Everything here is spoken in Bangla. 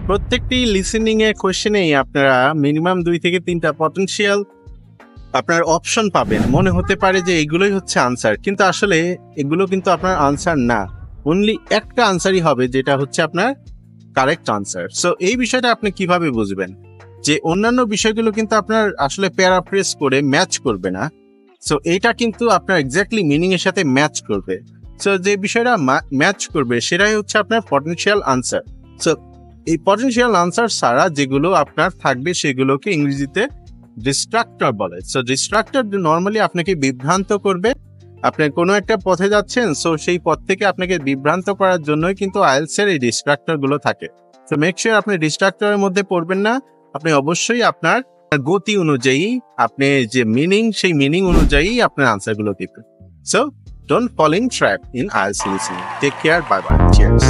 প্রত্যেকটি লিসেনিং এর কোশ্চেনেই আপনারা মিনিমাম 2 থেকে 3টা পটেনশিয়াল আপনার অপশন পাবেন। মনে হতে পারে যে এগুলোই হচ্ছে আনসার, কিন্তু আসলে এগুলো কিন্তু আপনার আনসার না। অনলি একটা আনসারই হবে, যেটা হচ্ছে আপনার কারেক্ট আনসার। সো এই বিষয়টা আপনি কিভাবে বুঝবেন যে অন্যান্য বিষয়গুলো কিন্তু আপনার আসলে প্যারাফ্রেজ করে ম্যাচ করবে না। সো এইটা কিন্তু আপনার এক্স্যাক্টলি মিনিং এর সাথে ম্যাচ করবে। সো যে বিষয়টা ম্যাচ করবে সেটাই হচ্ছে আপনার পটেনশিয়াল আনসার। সো এই পটেনশিয়াল আনসার ছাড়া যেগুলো আপনার থাকবে সেগুলোকে ইংরেজিতে ডিস্ট্রাক্টর বলে। সো ডিস্ট্রাক্টর নর্মালি আপনাকে বিভ্রান্ত করবে। আপনি কোনো একটা পথে যাচ্ছেন, সো সেই পথ থেকে আপনাকে বিভ্রান্ত করার জন্যই কিন্তু আইএলটিএস এর এই ডিস্ট্রাক্টর গুলো থাকে। সো মেক শিওর আপনি ডিস্ট্রাক্টরের মধ্যে পড়বেন না। আপনি অবশ্যই আপনার গতি অনুযায়ী আপনি যে মিনিং, সেই মিনিং অনুযায়ী আপনার আনসার গুলো দিবেন। So don't fall in trap in IELTS listening. Take care, bye bye, cheers.